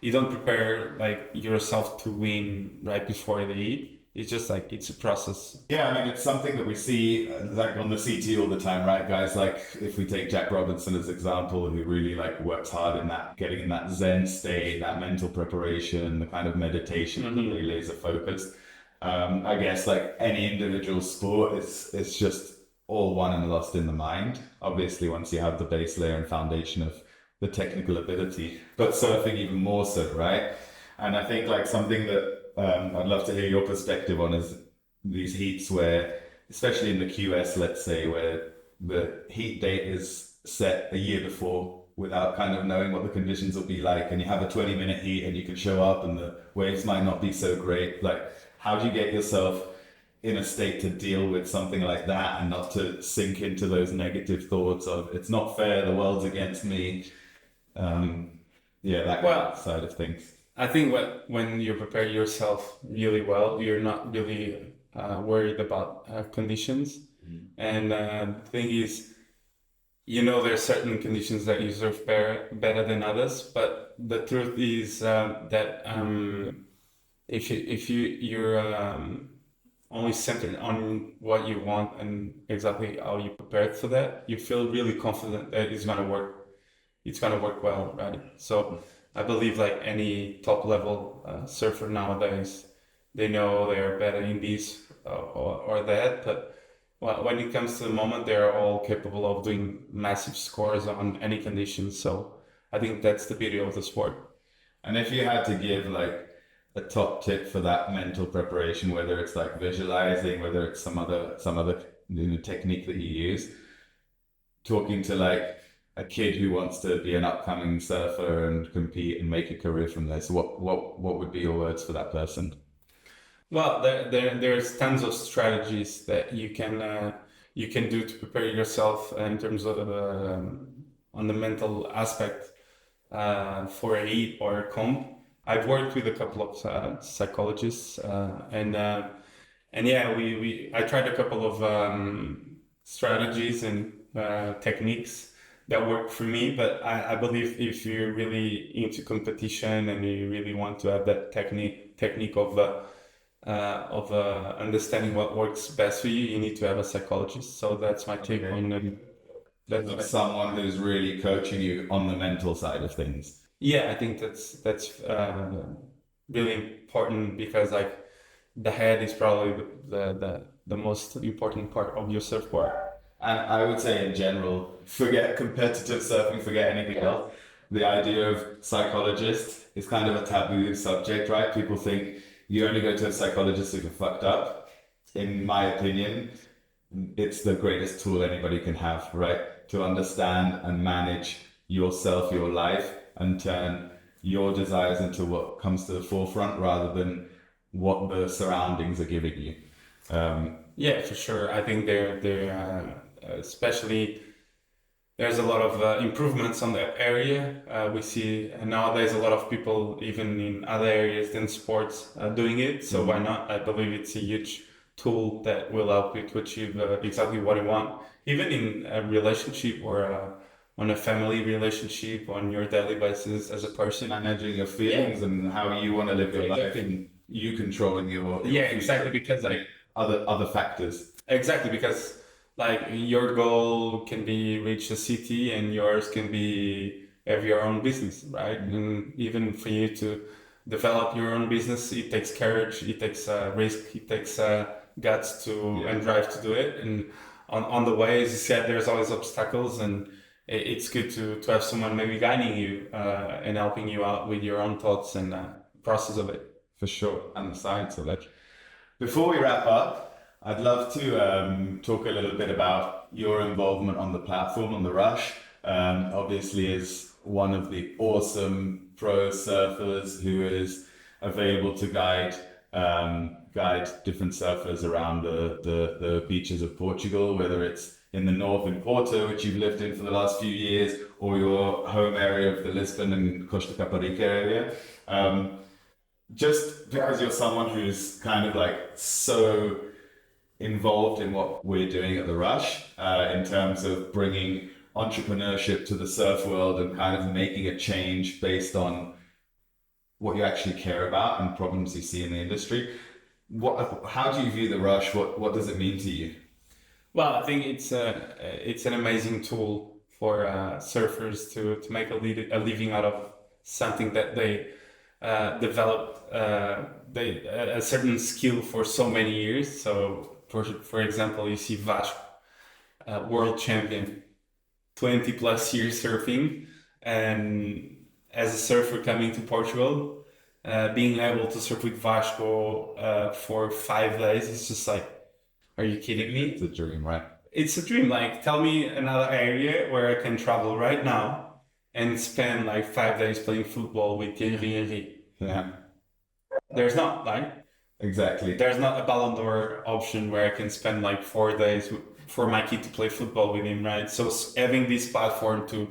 B: you don't prepare like yourself to win right before the heat. It's just like it's a process.
A: Yeah, I mean, it's something that we see like on the CT all the time, right, guys? Like if we take Jack Robinson as example, who really like works hard in that, getting in that Zen state, that mental preparation, the kind of meditation, really laser focused. I guess like any individual sport, it's just all won and lost in the mind. Obviously, once you have the base layer and foundation of the technical ability, but surfing even more so, right? And I think like something that I'd love to hear your perspective on is these heats where, especially in the QS, let's say, where the heat date is set a year before without kind of knowing what the conditions will be like, and you have a 20-minute heat and you can show up and the waves might not be so great. Like, how do you get yourself in a state to deal with something like that and not to sink into those negative thoughts of it's not fair, the world's against me? That kind of side of things.
B: I think when you prepare yourself really well, you're not really worried about conditions. And the thing is, you know, there are certain conditions that you surf better than others. But the truth is that if you're only centered on what you want and exactly how you prepared for that, you feel really confident that it's gonna work. It's gonna work well, right? So I believe like any top level surfer nowadays, they know they're better in this or that, but when it comes to the moment, they're all capable of doing massive scores on any conditions. So I think that's the beauty of the sport.
A: And if you had to give like a top tip for that mental preparation, whether it's like visualizing, whether it's some other technique that you use, talking to like a kid who wants to be an upcoming surfer and compete and make a career from this, what would be your words for that person?
B: Well, there's tons of strategies that you can do to prepare yourself in terms of on the mental aspect for a heat or a comp. I've worked with a couple of psychologists, and yeah, I tried a couple of strategies and techniques that work for me. But I believe if you're really into competition and you really want to have that technique of understanding what works best for you, you need to have a psychologist. So that's my take
A: Okay.
B: on
A: Like someone who's really coaching you on the mental side of things.
B: yeah, I think that's really important because like the head is probably the most important part of your surfboard.
A: And I would say in general, forget competitive surfing, forget anything else. The idea of psychologist is kind of a taboo subject, right? People think you only go to a psychologist if you're fucked up. In my opinion, it's the greatest tool anybody can have, right? To understand and manage yourself, your life, and turn your desires into what comes to the forefront rather than what the surroundings are giving you.
B: Yeah, for sure. I think they're especially there's a lot of improvements on that area. We see nowadays a lot of people, even in other areas than sports, doing it. So why not? I believe it's a huge tool that will help you to achieve exactly what you want, even in a relationship or on a family relationship, on your daily basis as a person.
A: Managing your feelings and how you want to live your life
B: Exactly.
A: and you controlling your
B: Yeah,
A: future.
B: exactly. Because like
A: Other factors.
B: exactly because like your goal can be reach a city and yours can be have your own business, right? And even for you to develop your own business, it takes courage, it takes risk, it takes guts to and drive to do it. And on the way, as you said, there's always obstacles, and it's good to have someone maybe guiding you and helping you out with your own thoughts and process of it.
A: For sure, and the science of it. Before we wrap up, I'd love to talk a little bit about your involvement on the platform, on the Rush. Obviously, is one of the awesome pro surfers who is available to guide different surfers around the beaches of Portugal, whether it's in the north in Porto, which you've lived in for the last few years, or your home area of the Lisbon and Costa Caparica area. Just because you're someone who's kind of like so involved in what we're doing at the Rush in terms of bringing entrepreneurship to the surf world and kind of making a change based on what you actually care about and problems you see in the industry. How do you view the Rush? What does it mean to you?
B: Well, I think it's an amazing tool for surfers to make a living out of something that they developed a certain skill for so many years. So, for example, you see Vasco, world champion, 20 plus years surfing, and as a surfer coming to Portugal, being able to surf with Vasco for 5 days, it's just like, are you kidding me?
A: It's a dream, right?
B: It's a dream. Like, tell me another area where I can travel right now and spend like 5 days playing football with Thierry Henry.
A: Yeah,
B: There's not like
A: exactly.
B: there's not a Ballon d'Or option where I can spend like 4 days for my kid to play football with him, right? So having this platform to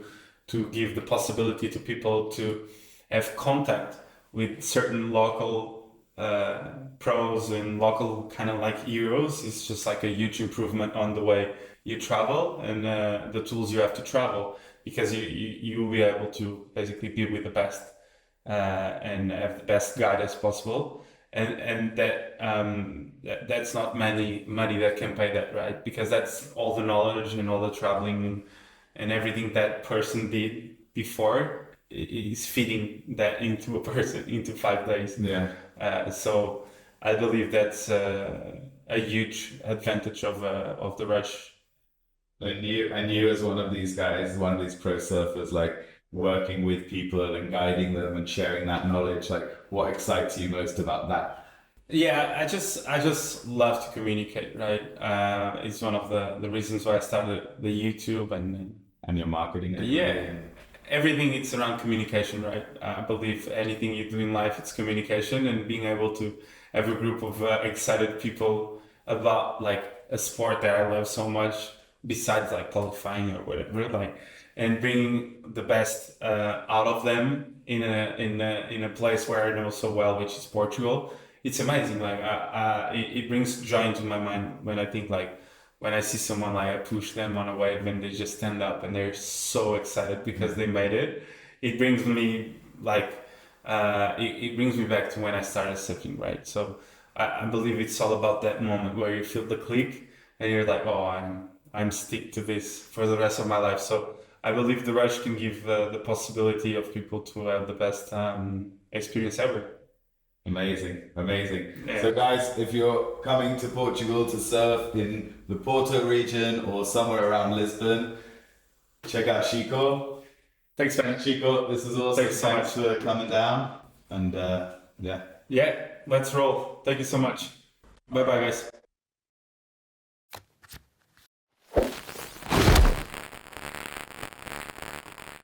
B: give the possibility to people to have contact with certain local pros and local kind of like heroes is just like a huge improvement on the way you travel and the tools you have to travel because you will be able to basically be with the best and have the best guide as possible and that's not money that can pay that, right? Because that's all the knowledge and all the traveling and everything that person did before is feeding that into a person into 5 days.
A: Yeah.
B: So I believe that's a huge advantage of the Rush.
A: And you as one of these guys, one of these pro surfers, like working with people and guiding them and sharing that knowledge, like what excites you most about that?
B: Yeah, I just love to communicate, right? It's one of the reasons why I started the YouTube
A: And your marketing
B: yeah,
A: degree.
B: everything it's around communication, right? I believe anything you do in life, it's communication and being able to have a group of excited people about like a sport that I love so much, besides like qualifying or whatever, like, and bringing the best out of them in a place where I know so well, which is Portugal. It's amazing. Like, it brings joy into my mind when I think like when I see someone like I push them on a wave and they just stand up and they're so excited because they made it. It brings me like it brings me back to when I started surfing, right? So I believe it's all about that moment where you feel the click and you're like, oh, I'm stick to this for the rest of my life. So I believe the rush can give the possibility of people to have the best experience ever.
A: Amazing, amazing.
B: Yeah.
A: So, guys, if you're coming to Portugal to surf in the Porto region or somewhere around Lisbon, check out Xico.
B: Thanks, man.
A: Xico, this is awesome.
B: Thanks so
A: Thanks for coming down. And yeah.
B: Yeah, let's roll. Thank you so much. Bye bye, guys.